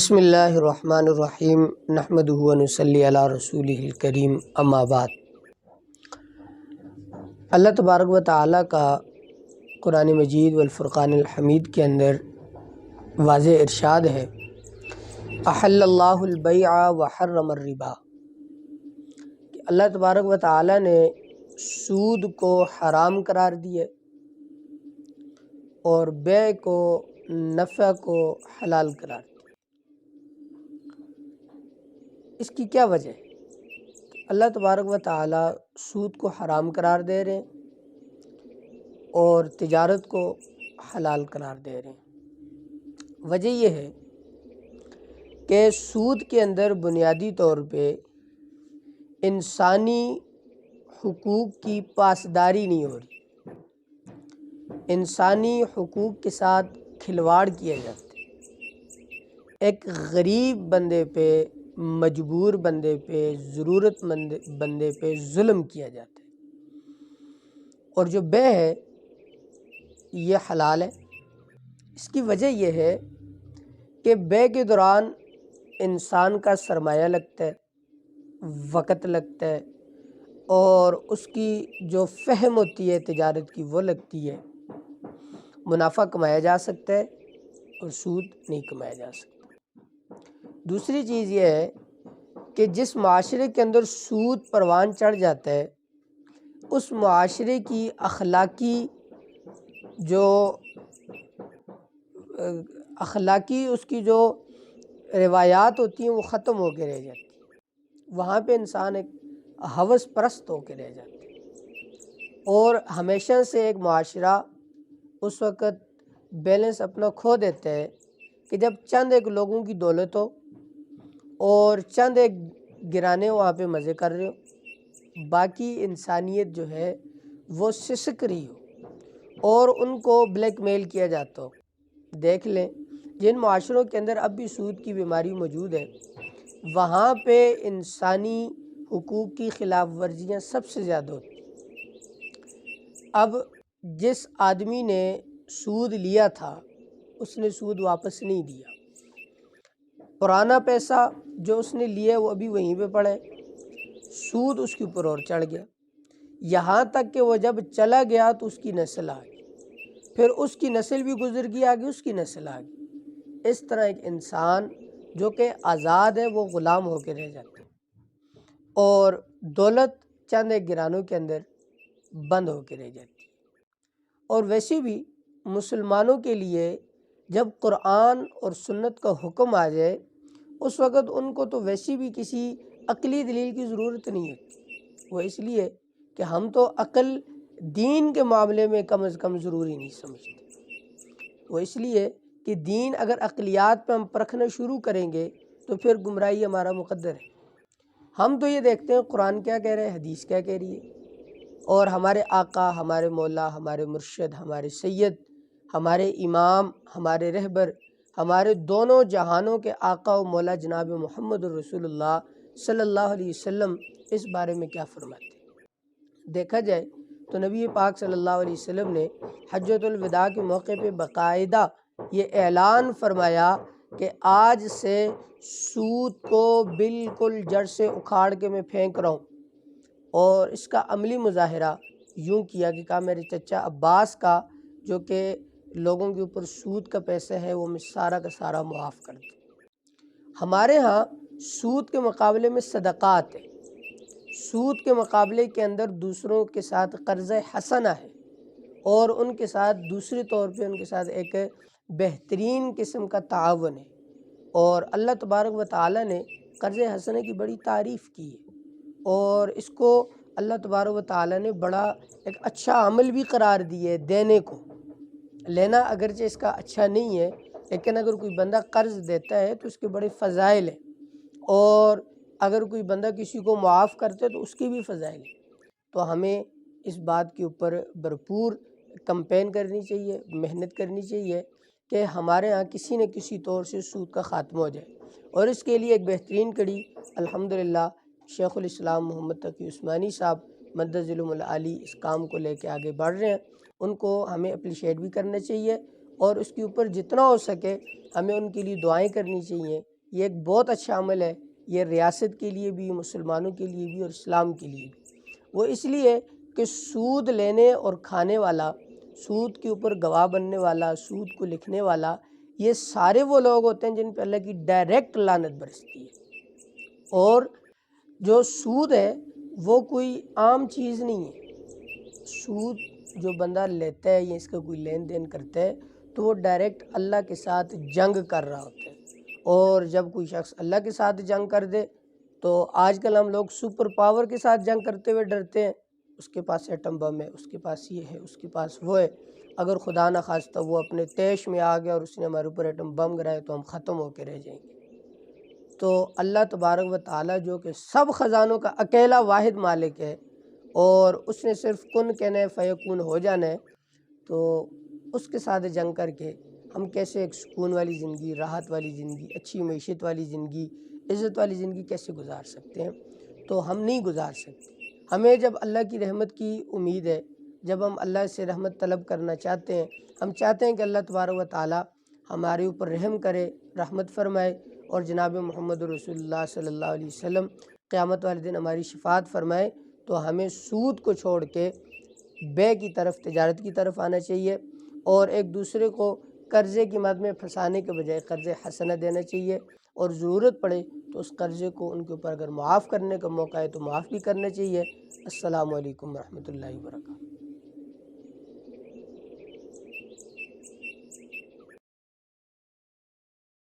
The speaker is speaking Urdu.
بسم اللہ الرحمن الرحیم نحمدہ و نصلی علی رسولہ الکریم اما بعد۔ اللہ تبارک و تعالیٰ کا قرآن مجید والفرقان الحمید کے اندر واضح ارشاد ہے، احل اللہ البیع وحرم الربا، کہ اللہ تبارک و تعالیٰ نے سود کو حرام قرار دیا اور بیع کو، نفع کو حلال قرار دیا۔ اس کی کیا وجہ ہے؟ اللہ تبارک و تعالیٰ سود کو حرام قرار دے رہے ہیں اور تجارت کو حلال قرار دے رہے ہیں۔ وجہ یہ ہے کہ سود کے اندر بنیادی طور پہ انسانی حقوق کی پاسداری نہیں ہو رہی، انسانی حقوق کے ساتھ کھلواڑ کیا جاتا ہے، ایک غریب بندے پہ، مجبور بندے پہ، ضرورت مند بندے پہ ظلم کیا جاتا ہے۔ اور جو بیع ہے یہ حلال ہے۔ اس کی وجہ یہ ہے کہ بیع کے دوران انسان کا سرمایہ لگتا ہے، وقت لگتا ہے، اور اس کی جو فہم ہوتی ہے تجارت کی وہ لگتی ہے۔ منافع کمایا جا سکتا ہے اور سود نہیں کمایا جا سکتا۔ دوسری چیز یہ ہے کہ جس معاشرے کے اندر سود پروان چڑھ جاتا ہے، اس معاشرے کی اخلاقی اس کی جو روایات ہوتی ہیں وہ ختم ہو کے رہ جاتی ہیں۔ وہاں پہ انسان ایک ہوس پرست ہو کے رہ جاتا ہے، اور ہمیشہ سے ایک معاشرہ اس وقت بیلنس اپنا کھو دیتا ہے کہ جب چند ایک لوگوں کی دولت ہو اور چند ایک گرانے وہاں پہ مزے کر رہے ہو، باقی انسانیت جو ہے وہ سسک رہی ہو اور ان کو بلیک میل کیا جاتا ہو۔ دیکھ لیں جن معاشروں کے اندر اب بھی سود کی بیماری موجود ہے، وہاں پہ انسانی حقوق کی خلاف ورزیاں سب سے زیادہ ہوتی ہیں۔ اب جس آدمی نے سود لیا تھا اس نے سود واپس نہیں دیا، پرانا پیسہ جو اس نے لیا وہ ابھی وہیں پہ پڑا ہے، سود اس کے اوپر اور چڑھ گیا، یہاں تک کہ وہ جب چلا گیا تو اس کی نسل آ گئی، پھر اس کی نسل بھی گزر گئی، آگے اس کی نسل آ گئی۔ اس طرح ایک انسان جو کہ آزاد ہے وہ غلام ہو کے رہ جاتا ہے، اور دولت چند ایک گرانوں کے اندر بند ہو کے رہ جاتی ہے۔ اور ویسے بھی مسلمانوں کے لیے جب قرآن اور سنت کا حکم آ جائے اس وقت ان کو تو ویسے بھی کسی عقلی دلیل کی ضرورت نہیں ہوتی۔ وہ اس لیے کہ ہم تو عقل دین کے معاملے میں کم از کم ضروری نہیں سمجھتے۔ وہ اس لیے کہ دین اگر عقلیات پہ ہم پرکھنا شروع کریں گے تو پھر گمراہی ہمارا مقدر ہے۔ ہم تو یہ دیکھتے ہیں قرآن کیا کہہ رہے ہے، حدیث کیا کہہ رہی ہے، اور ہمارے آقا، ہمارے مولا، ہمارے مرشد، ہمارے سید، ہمارے امام، ہمارے رہبر، ہمارے دونوں جہانوں کے آقا و مولا جناب محمد رسول اللہ صلی اللہ علیہ وسلم اس بارے میں کیا فرماتے ہیں۔ دیکھا جائے تو نبی پاک صلی اللہ علیہ وسلم نے حجۃ الوداع کے موقع پہ باقاعدہ یہ اعلان فرمایا کہ آج سے سود کو بالکل جڑ سے اکھاڑ کے میں پھینک رہا ہوں، اور اس کا عملی مظاہرہ یوں کیا کہ کہا میرے چچا عباس کا جو کہ لوگوں کے اوپر سود کا پیسہ ہے وہ میں سارا کا سارا معاف کر دوں۔ ہمارے ہاں سود کے مقابلے میں صدقات ہے، سود کے مقابلے کے اندر دوسروں کے ساتھ قرض حسنہ ہے، اور ان کے ساتھ دوسرے طور پہ ان کے ساتھ ایک بہترین قسم کا تعاون ہے، اور اللہ تبارک و تعالیٰ نے قرض حسنہ کی بڑی تعریف کی ہے، اور اس کو اللہ تبارک و تعالیٰ نے بڑا ایک اچھا عمل بھی قرار دی ہے۔ دینے کو لینا اگرچہ اس کا اچھا نہیں ہے، لیکن اگر کوئی بندہ قرض دیتا ہے تو اس کے بڑے فضائل ہیں، اور اگر کوئی بندہ کسی کو معاف کرتا ہے تو اس کی بھی فضائل ہیں۔ تو ہمیں اس بات کے اوپر بھرپور کمپین کرنی چاہیے، محنت کرنی چاہیے کہ ہمارے ہاں کسی نہ کسی طور سے سود کا خاتمہ ہو جائے، اور اس کے لیے ایک بہترین کڑی الحمدللہ شیخ الاسلام محمد تقی عثمانی صاحب مدد ظلم العالی اس کام کو لے کے آگے بڑھ رہے ہیں۔ ان کو ہمیں اپریشیٹ بھی کرنا چاہیے، اور اس کے اوپر جتنا ہو سکے ہمیں ان کے لیے دعائیں کرنی چاہیے یہ ایک بہت اچھا عمل ہے، یہ ریاست کے لیے بھی، مسلمانوں کے لیے بھی اور اسلام کے لیے بھی۔ وہ اس لیے کہ سود لینے اور کھانے والا، سود کے اوپر گواہ بننے والا، سود کو لکھنے والا، یہ سارے وہ لوگ ہوتے ہیں جن پہ اللہ کی ڈائریکٹ لعنت برستی ہے۔ اور جو سود ہے وہ کوئی عام چیز نہیں ہے۔ سود جو بندہ لیتا ہے یا اس کا کوئی لین دین کرتا ہے تو وہ ڈائریکٹ اللہ کے ساتھ جنگ کر رہا ہوتا ہے۔ اور جب کوئی شخص اللہ کے ساتھ جنگ کر دے تو آج کل ہم لوگ سپر پاور کے ساتھ جنگ کرتے ہوئے ڈرتے ہیں، اس کے پاس ایٹم بم ہے، اس کے پاس یہ ہے، اس کے پاس وہ ہے۔ اگر خدا نخواستہ وہ اپنے طیش میں آ گیا اور اس نے ہمارے اوپر ایٹم بم گرائے تو ہم ختم ہو کے رہ جائیں گے۔ تو اللہ تبارک و تعالیٰ جو کہ سب خزانوں کا اکیلا واحد مالک ہے اور اس نے صرف کن کہنا ہے فیکون ہو جانا ہے، تو اس کے ساتھ جنگ کر کے ہم کیسے ایک سکون والی زندگی، راحت والی زندگی، اچھی معیشت والی زندگی، عزت والی زندگی کیسے گزار سکتے ہیں؟ تو ہم نہیں گزار سکتے۔ ہمیں جب اللہ کی رحمت کی امید ہے، جب ہم اللہ سے رحمت طلب کرنا چاہتے ہیں، ہم چاہتے ہیں کہ اللہ تبارک و تعالیٰ ہمارے اوپر رحم کرے، رحمت فرمائے، اور جناب محمد رسول اللہ صلی اللہ علیہ وسلم قیامت والے دن ہماری شفاعت فرمائے، تو ہمیں سود کو چھوڑ کے بے کی طرف، تجارت کی طرف آنا چاہیے، اور ایک دوسرے کو قرضے کی مد میں پھنسانے کے بجائے قرض حسنہ دینا چاہیے، اور ضرورت پڑے تو اس قرضے کو ان کے اوپر اگر معاف کرنے کا موقع ہے تو معاف بھی کرنا چاہیے۔ السلام علیکم ورحمۃ اللہ وبرکاتہ۔